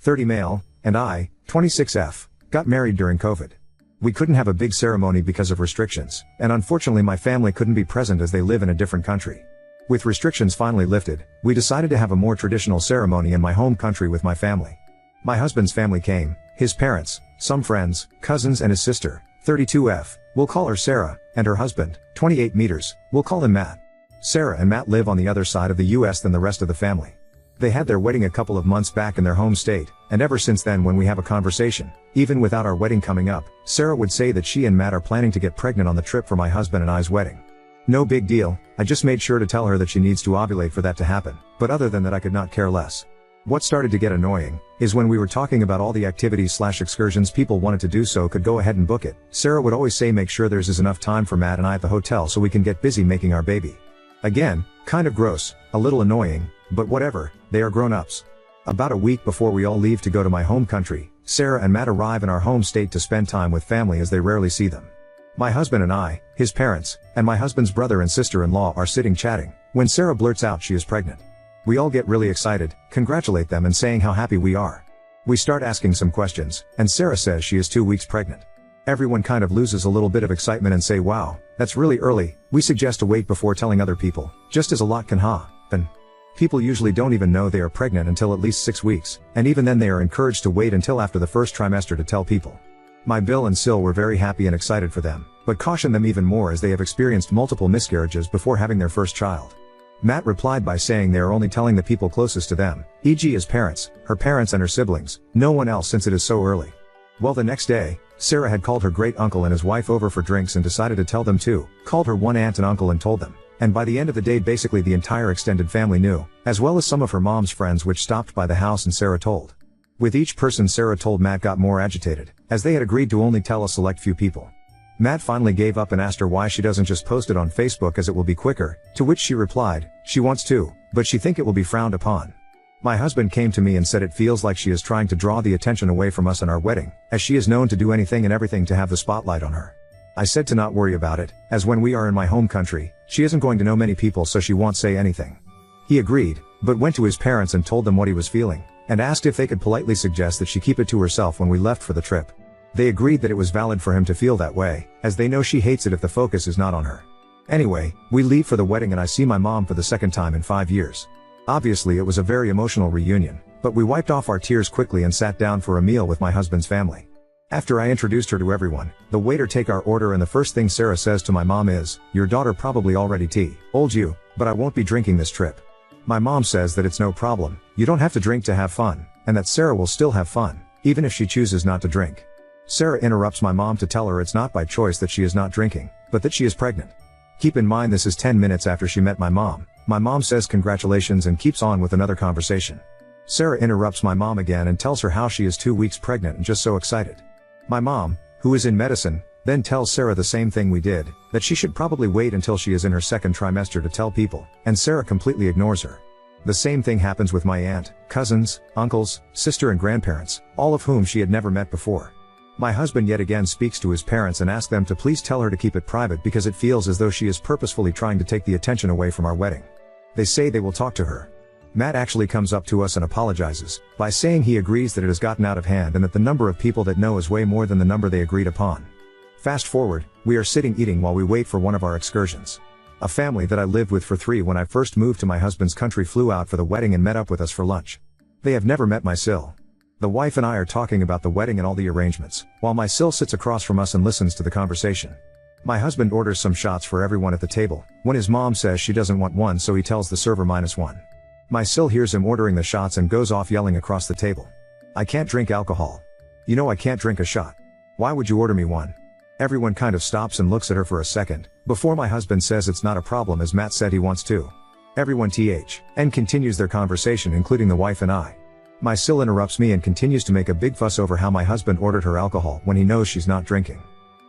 30 male, and I, 26F, got married during COVID. We couldn't have a big ceremony because of restrictions, and unfortunately my family couldn't be present as they live in a different country. With restrictions finally lifted, we decided to have a more traditional ceremony in my home country with my family. My husband's family came, his parents, some friends, cousins and his sister, 32F, we'll call her Sarah, and her husband, 28 meters, we'll call him Matt. Sarah and Matt live on the other side of the US than the rest of the family. They had their wedding a couple of months back in their home state, and ever since then when we have a conversation, even without our wedding coming up, Sarah would say that she and Matt are planning to get pregnant on the trip for my husband and I's wedding. No big deal, I just made sure to tell her that she needs to ovulate for that to happen, but other than that I could not care less. What started to get annoying, is when we were talking about all the activities/excursions people wanted to do so could go ahead and book it, Sarah would always say make sure there's enough time for Matt and I at the hotel so we can get busy making our baby. Again, kind of gross, a little annoying, but whatever, they are grown-ups. About a week before we all leave to go to my home country, Sarah and Matt arrive in our home state to spend time with family as they rarely see them. My husband and I, his parents, and my husband's brother and sister-in-law are sitting chatting, when Sarah blurts out she is pregnant. We all get really excited, congratulate them and saying how happy we are. We start asking some questions, and Sarah says she is 2 weeks pregnant. Everyone kind of loses a little bit of excitement and say wow, that's really early. We suggest to wait before telling other people, just as a lot can happen. People usually don't even know they are pregnant until at least 6 weeks, and even then they are encouraged to wait until after the first trimester to tell people. My Bill and Sil were very happy and excited for them, but cautioned them even more as they have experienced multiple miscarriages before having their first child. Matt replied by saying they are only telling the people closest to them, e.g. his parents, her parents and her siblings, no one else since it is so early. Well, the next day, Sarah had called her great uncle and his wife over for drinks and decided to tell them too, called her one aunt and uncle and told them. And by the end of the day basically the entire extended family knew, as well as some of her mom's friends which stopped by the house and Sarah told. With each person Sarah told Matt got more agitated, as they had agreed to only tell a select few people. Matt finally gave up and asked her why she doesn't just post it on Facebook as it will be quicker, to which she replied, she wants to, but she think it will be frowned upon. My husband came to me and said it feels like she is trying to draw the attention away from us and our wedding, as she is known to do anything and everything to have the spotlight on her. I said to not worry about it, as when we are in my home country, she isn't going to know many people so she won't say anything. He agreed, but went to his parents and told them what he was feeling, and asked if they could politely suggest that she keep it to herself when we left for the trip. They agreed that it was valid for him to feel that way, as they know she hates it if the focus is not on her. Anyway, we leave for the wedding and I see my mom for the second time in 5 years. Obviously it was a very emotional reunion, but we wiped off our tears quickly and sat down for a meal with my husband's family. After I introduced her to everyone, the waiter take our order and the first thing Sarah says to my mom is, your daughter probably already told you, but I won't be drinking this trip. My mom says that it's no problem, you don't have to drink to have fun, and that Sarah will still have fun, even if she chooses not to drink. Sarah interrupts my mom to tell her it's not by choice that she is not drinking, but that she is pregnant. Keep in mind this is 10 minutes after she met my mom. My mom says congratulations and keeps on with another conversation. Sarah interrupts my mom again and tells her how she is 2 weeks pregnant and just so excited. My mom, who is in medicine, then tells Sarah the same thing we did, that she should probably wait until she is in her second trimester to tell people, and Sarah completely ignores her. The same thing happens with my aunt, cousins, uncles, sister and grandparents, all of whom she had never met before. My husband yet again speaks to his parents and asks them to please tell her to keep it private because it feels as though she is purposefully trying to take the attention away from our wedding. They say they will talk to her. Matt actually comes up to us and apologizes, by saying he agrees that it has gotten out of hand and that the number of people that know is way more than the number they agreed upon. Fast forward, we are sitting eating while we wait for one of our excursions. A family that I lived with for 3 when I first moved to my husband's country flew out for the wedding and met up with us for lunch. They have never met my Sil. The wife and I are talking about the wedding and all the arrangements, while my Sil sits across from us and listens to the conversation. My husband orders some shots for everyone at the table, when his mom says she doesn't want one so he tells the server -1. My Sil hears him ordering the shots and goes off yelling across the table. I can't drink alcohol. You know I can't drink a shot. Why would you order me one? Everyone kind of stops and looks at her for a second, before my husband says it's not a problem as Matt said he wants to. Everyone and continues their conversation including the wife and I. My Sil interrupts me and continues to make a big fuss over how my husband ordered her alcohol when he knows she's not drinking.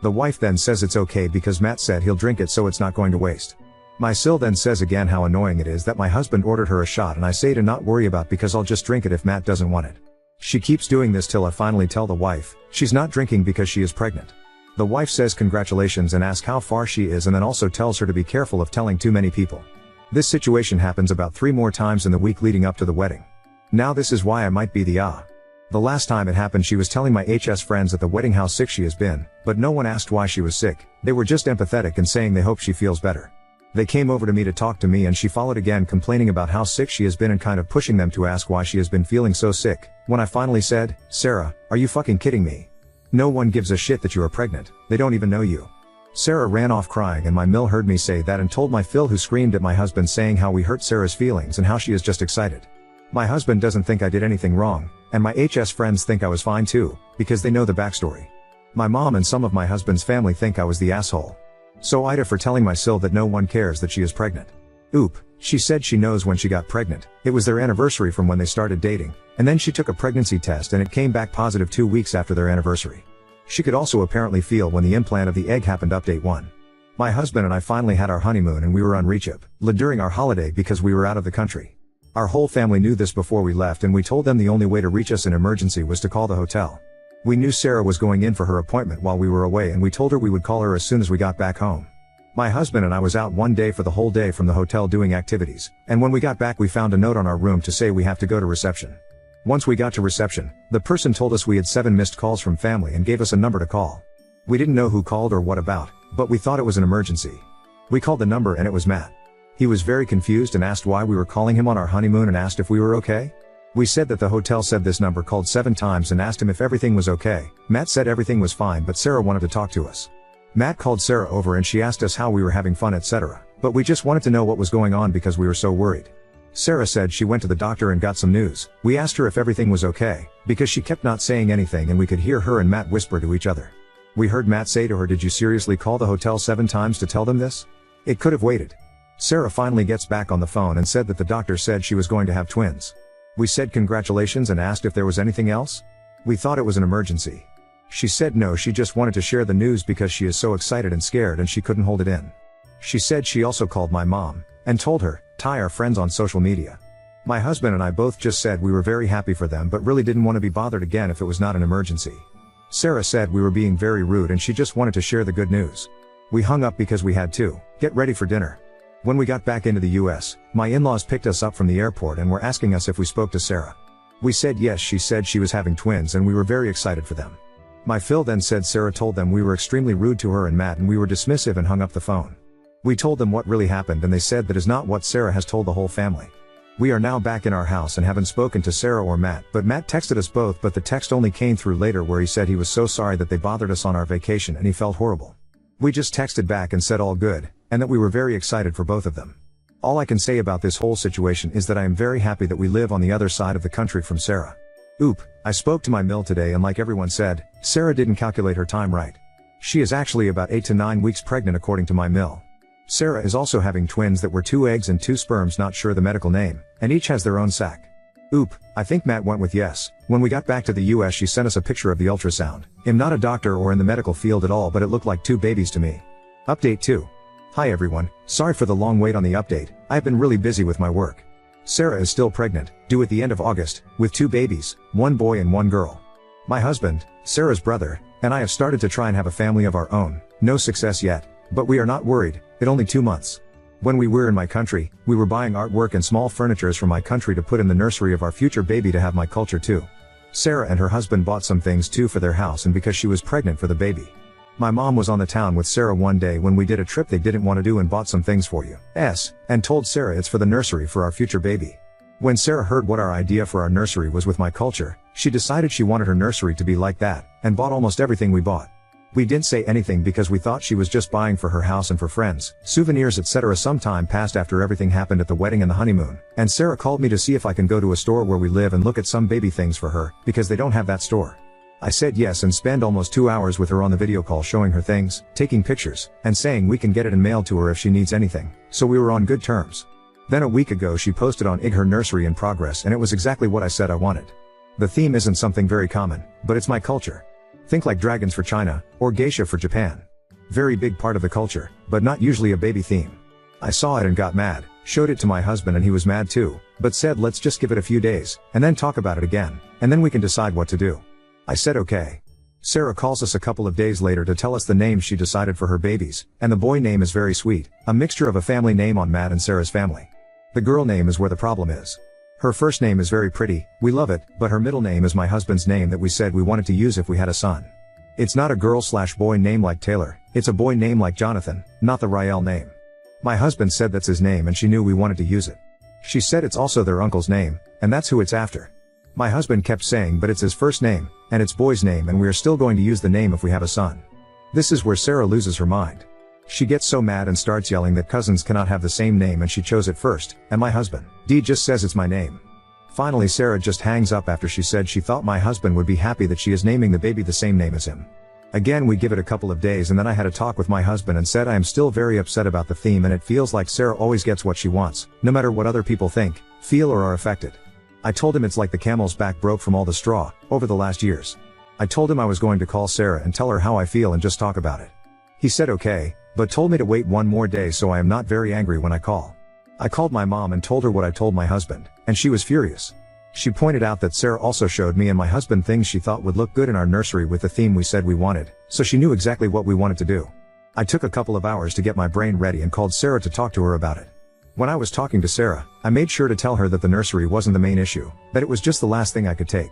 The wife then says it's okay because Matt said he'll drink it so it's not going to waste. My Sil then says again how annoying it is that my husband ordered her a shot and I say to not worry about because I'll just drink it if Matt doesn't want it. She keeps doing this till I finally tell the wife, she's not drinking because she is pregnant. The wife says congratulations and asks how far she is and then also tells her to be careful of telling too many people. This situation happens about 3 more times in the week leading up to the wedding. Now this is why I might be the The last time it happened she was telling my HS friends at the wedding how sick she has been, but no one asked why she was sick, they were just empathetic and saying they hope she feels better. They came over to me to talk to me and she followed again complaining about how sick she has been and kind of pushing them to ask why she has been feeling so sick, when I finally said, Sarah, are you fucking kidding me? No one gives a shit that you are pregnant, they don't even know you. Sarah ran off crying and my Mill heard me say that and told my Phil, who screamed at my husband saying how we hurt Sarah's feelings and how she is just excited. My husband doesn't think I did anything wrong, and my HS friends think I was fine too, because they know the backstory. My mom and some of my husband's family think I was the asshole. So Ida for telling my Sil that no one cares that she is pregnant. Oop, she said she knows when she got pregnant, it was their anniversary from when they started dating, and then she took a pregnancy test and it came back positive 2 weeks after their anniversary. She could also apparently feel when the implant of the egg happened. Update 1. My husband and I finally had our honeymoon and we were on Recep during our holiday because we were out of the country. Our whole family knew this before we left and we told them the only way to reach us in emergency was to call the hotel. We knew Sarah was going in for her appointment while we were away and we told her we would call her as soon as we got back home. My husband and I was out one day for the whole day from the hotel doing activities, and when we got back we found a note on our room to say we have to go to reception. Once we got to reception, the person told us we had 7 missed calls from family and gave us a number to call. We didn't know who called or what about, but we thought it was an emergency. We called the number and it was Matt. He was very confused and asked why we were calling him on our honeymoon and asked if we were okay. We said that the hotel said this number called 7 times and asked him if everything was okay. Matt said everything was fine but Sarah wanted to talk to us. Matt called Sarah over and she asked us how we were having fun, etc. But we just wanted to know what was going on because we were so worried. Sarah said she went to the doctor and got some news. We asked her if everything was okay, because she kept not saying anything and we could hear her and Matt whisper to each other. We heard Matt say to her, "Did you seriously call the hotel 7 times to tell them this? It could have waited." Sarah finally gets back on the phone and said that the doctor said she was going to have twins. We said congratulations and asked if there was anything else. We thought it was an emergency. She said no, she just wanted to share the news because she is so excited and scared and she couldn't hold it in. She said she also called my mom and told her, "Tie our friends on social media." My husband and I both just said we were very happy for them but really didn't want to be bothered again if it was not an emergency. Sarah said we were being very rude and she just wanted to share the good news. We hung up because we had to get ready for dinner. When we got back into the US, my in-laws picked us up from the airport and were asking us if we spoke to Sarah. We said yes. She said she was having twins and we were very excited for them. My Phil then said Sarah told them we were extremely rude to her and Matt and we were dismissive and hung up the phone. We told them what really happened and they said that is not what Sarah has told the whole family. We are now back in our house and haven't spoken to Sarah or Matt, but Matt texted us both, but the text only came through later where he said he was so sorry that they bothered us on our vacation and he felt horrible. We just texted back and said all good, and that we were very excited for both of them. All I can say about this whole situation is that I am very happy that we live on the other side of the country from Sarah. Oop, I spoke to my Mill today and like everyone said, Sarah didn't calculate her time right. She is actually about 8 to 9 weeks pregnant according to my Mill. Sarah is also having twins that were 2 eggs and 2 sperms, not sure the medical name, and each has their own sac. Oop, I think Matt went with yes. When we got back to the US she sent us a picture of the ultrasound. I'm not a doctor or in the medical field at all but it looked like 2 babies to me. Update 2. Hi everyone, sorry for the long wait on the update, I've been really busy with my work. Sarah is still pregnant, due at the end of August, with 2 babies, 1 boy and 1 girl. My husband, Sarah's brother, and I have started to try and have a family of our own, no success yet, but we are not worried, it only 2 months. When we were in my country, we were buying artwork and small furnitures from my country to put in the nursery of our future baby to have my culture too. Sarah and her husband bought some things too for their house and because she was pregnant for the baby. My mom was on the town with Sarah one day when we did a trip they didn't want to do and bought some things for you, and told Sarah it's for the nursery for our future baby. When Sarah heard what our idea for our nursery was with my culture, she decided she wanted her nursery to be like that, and bought almost everything we bought. We didn't say anything because we thought she was just buying for her house and for friends, souvenirs etc. Some time passed after everything happened at the wedding and the honeymoon, and Sarah called me to see if I can go to a store where we live and look at some baby things for her, because they don't have that store. I said yes and spent almost 2 hours with her on the video call showing her things, taking pictures, and saying we can get it and mail to her if she needs anything, so we were on good terms. Then a week ago she posted on IG her nursery in progress and it was exactly what I said I wanted. The theme isn't something very common, but it's my culture. Think like dragons for China, or geisha for Japan. Very big part of the culture, but not usually a baby theme. I saw it and got mad, showed it to my husband and he was mad too, but said let's just give it a few days, and then talk about it again, and then we can decide what to do. I said okay. Sarah calls us a couple of days later to tell us the name she decided for her babies, and the boy name is very sweet, a mixture of a family name on Matt and Sarah's family. The girl name is where the problem is. Her first name is very pretty, we love it, but her middle name is my husband's name that we said we wanted to use if we had a son. It's not a girl/boy name like Taylor, it's a boy name like Jonathan, not the Rael name. My husband said that's his name and she knew we wanted to use it. She said it's also their uncle's name, and that's who it's after. My husband kept saying but it's his first name, and it's boy's name and we are still going to use the name if we have a son. This is where Sarah loses her mind. She gets so mad and starts yelling that cousins cannot have the same name and she chose it first, and my husband, D, just says it's my name. Finally Sarah just hangs up after she said she thought my husband would be happy that she is naming the baby the same name as him. Again we give it a couple of days and then I had a talk with my husband and said I am still very upset about the theme and it feels like Sarah always gets what she wants, no matter what other people think, feel or are affected. I told him it's like the camel's back broke from all the straw, over the last years. I told him I was going to call Sarah and tell her how I feel and just talk about it. He said okay, but told me to wait one more day so I am not very angry when I call. I called my mom and told her what I told my husband, and she was furious. She pointed out that Sarah also showed me and my husband things she thought would look good in our nursery with the theme we said we wanted, so she knew exactly what we wanted to do. I took a couple of hours to get my brain ready and called Sarah to talk to her about it. When I was talking to Sarah, I made sure to tell her that the nursery wasn't the main issue, that it was just the last thing I could take.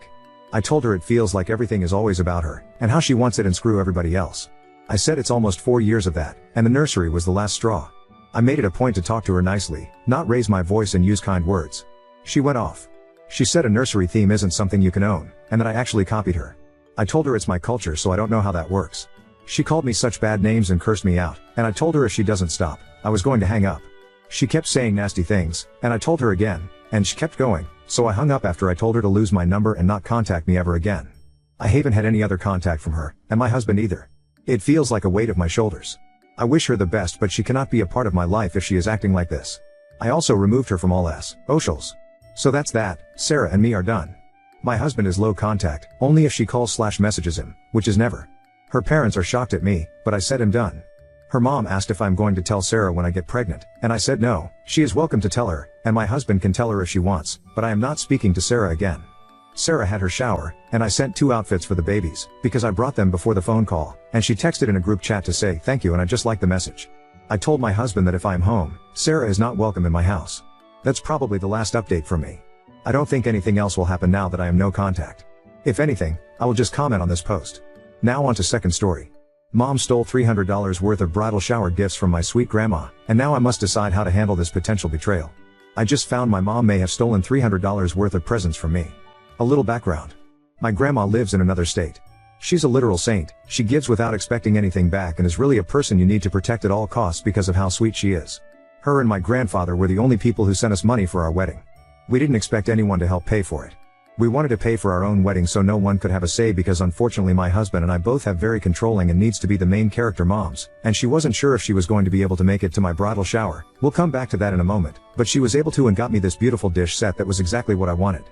I told her it feels like everything is always about her, and how she wants it and screw everybody else. I said it's almost 4 years of that, and the nursery was the last straw. I made it a point to talk to her nicely, not raise my voice and use kind words. She went off. She said a nursery theme isn't something you can own, and that I actually copied her. I told her it's my culture so I don't know how that works. She called me such bad names and cursed me out, and I told her if she doesn't stop, I was going to hang up. She kept saying nasty things, and I told her again, and she kept going, so I hung up after I told her to lose my number and not contact me ever again. I haven't had any other contact from her, and my husband either. It feels like a weight of my shoulders. I wish her the best but she cannot be a part of my life if she is acting like this. I also removed her from all socials. So that's that, Sarah and me are done. My husband is low contact, only if she calls/messages him, which is never. Her parents are shocked at me, but I said I'm done. Her mom asked if I'm going to tell Sarah when I get pregnant, and I said no, she is welcome to tell her, and my husband can tell her if she wants, but I am not speaking to Sarah again. Sarah had her shower, and I sent 2 outfits for the babies, because I brought them before the phone call, and she texted in a group chat to say thank you and I just liked the message. I told my husband that if I am home, Sarah is not welcome in my house. That's probably the last update from me. I don't think anything else will happen now that I am no contact. If anything, I will just comment on this post. Now on to second story. Mom stole $300 worth of bridal shower gifts from my sweet grandma, and now I must decide how to handle this potential betrayal. I just found my mom may have stolen $300 worth of presents from me. A little background. My grandma lives in another state. She's a literal saint, she gives without expecting anything back and is really a person you need to protect at all costs because of how sweet she is. Her and my grandfather were the only people who sent us money for our wedding. We didn't expect anyone to help pay for it. We wanted to pay for our own wedding so no one could have a say because unfortunately my husband and I both have very controlling and needs to be the main character moms, and she wasn't sure if she was going to be able to make it to my bridal shower. We'll come back to that in a moment, but she was able to and got me this beautiful dish set that was exactly what I wanted.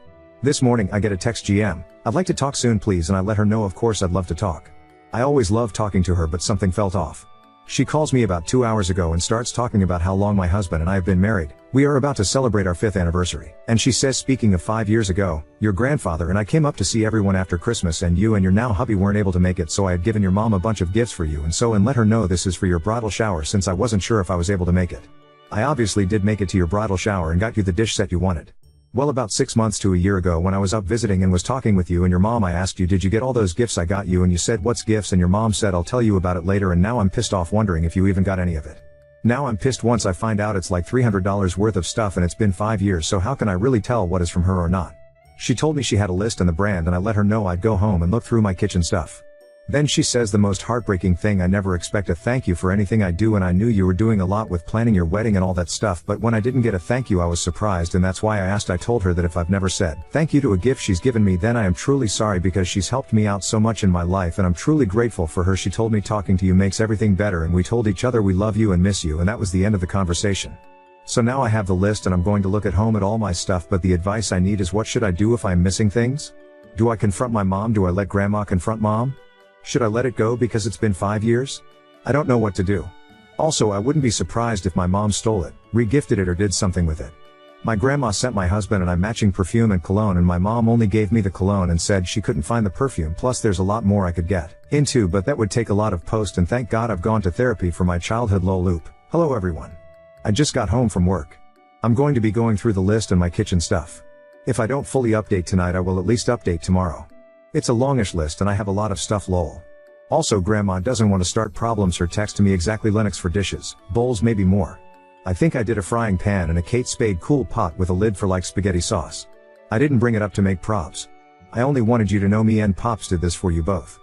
This morning I get a text GM, I'd like to talk soon please, and I let her know of course I'd love to talk. I always love talking to her but something felt off. She calls me about 2 hours ago and starts talking about how long my husband and I have been married. We are about to celebrate our 5th anniversary. And she says speaking of 5 years ago, your grandfather and I came up to see everyone after Christmas and you and your now hubby weren't able to make it, so I had given your mom a bunch of gifts for you and let her know this is for your bridal shower since I wasn't sure if I was able to make it. I obviously did make it to your bridal shower and got you the dish set you wanted. Well, about 6 months to a year ago when I was up visiting and was talking with you and your mom, I asked you did you get all those gifts I got you, and you said what's gifts, and your mom said I'll tell you about it later, and now I'm pissed off wondering if you even got any of it. Now I'm pissed once I find out it's like $300 worth of stuff and it's been 5 years, so how can I really tell what is from her or not? She told me she had a list and the brand and I let her know I'd go home and look through my kitchen stuff. Then she says the most heartbreaking thing, I never expect a thank you for anything I do and I knew you were doing a lot with planning your wedding and all that stuff, but when I didn't get a thank you I was surprised, and that's why I asked. I told her that if I've never said thank you to a gift she's given me then I am truly sorry because she's helped me out so much in my life and I'm truly grateful for her. She told me talking to you makes everything better and we told each other we love you and miss you, and that was the end of the conversation. So now I have the list and I'm going to look at home at all my stuff, but the advice I need is what should I do if I'm missing things? Do I confront my mom? Do I let grandma confront mom? Should I let it go because it's been 5 years? I don't know what to do. Also, I wouldn't be surprised if my mom stole it, re-gifted it or did something with it. My grandma sent my husband and I matching perfume and cologne, and my mom only gave me the cologne and said she couldn't find the perfume, plus there's a lot more I could get into, but that would take a lot of post, and thank God I've gone to therapy for my childhood. Lol loop. Hello everyone. I just got home from work. I'm going to be going through the list and my kitchen stuff. If I don't fully update tonight I will at least update tomorrow. It's a longish list and I have a lot of stuff lol. Also grandma doesn't want to start problems, her text to me exactly Linux for dishes, bowls maybe more. I think I did a frying pan and a Kate Spade cool pot with a lid for like spaghetti sauce. I didn't bring it up to make probs. I only wanted you to know me and Pops did this for you both.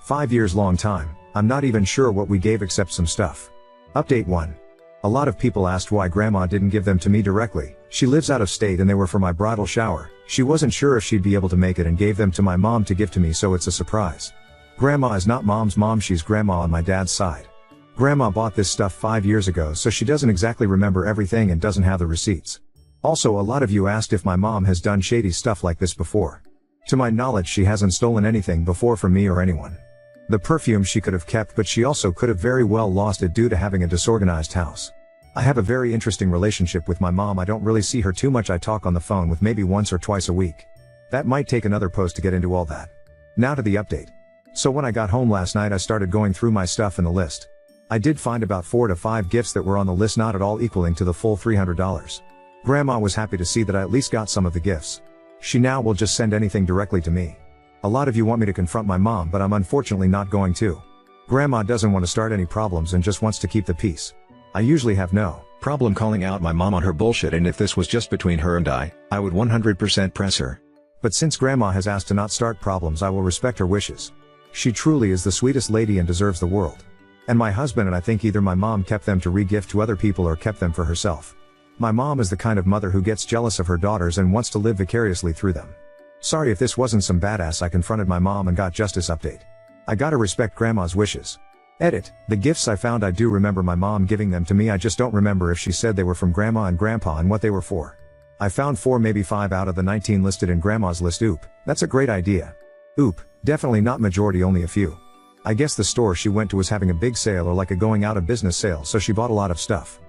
5 years long time, I'm not even sure what we gave except some stuff. Update 1. A lot of people asked why grandma didn't give them to me directly. She lives out of state and they were for my bridal shower. She wasn't sure if she'd be able to make it and gave them to my mom to give to me, so it's a surprise. Grandma is not mom's mom, she's grandma on my dad's side. Grandma bought this stuff 5 years ago, so she doesn't exactly remember everything and doesn't have the receipts. Also, a lot of you asked if my mom has done shady stuff like this before. To my knowledge she hasn't stolen anything before from me or anyone. The perfume she could have kept, but she also could have very well lost it due to having a disorganized house. I have a very interesting relationship with my mom. I don't really see her too much. I talk on the phone with maybe once or twice a week. That might take another post to get into all that. Now to the update. So when I got home last night I started going through my stuff in the list. I did find about 4 to 5 gifts that were on the list, not at all equaling to the full $300. Grandma was happy to see that I at least got some of the gifts. She now will just send anything directly to me. A lot of you want me to confront my mom, but I'm unfortunately not going to. Grandma doesn't want to start any problems and just wants to keep the peace. I usually have no problem calling out my mom on her bullshit, and if this was just between her and I would 100% press her. But since grandma has asked to not start problems, I will respect her wishes. She truly is the sweetest lady and deserves the world. And my husband and I think either my mom kept them to re-gift to other people or kept them for herself. My mom is the kind of mother who gets jealous of her daughters and wants to live vicariously through them. Sorry if this wasn't some badass. I confronted my mom and got justice. Update. I gotta respect grandma's wishes. Edit. The gifts I found, I do remember my mom giving them to me. I just don't remember if she said they were from grandma and grandpa and what they were for. I found 4, maybe 5 out of the 19 listed in grandma's list. Oop. That's a great idea. Oop. Definitely not majority, only a few. I guess the store she went to was having a big sale or like a going out of business sale, so she bought a lot of stuff.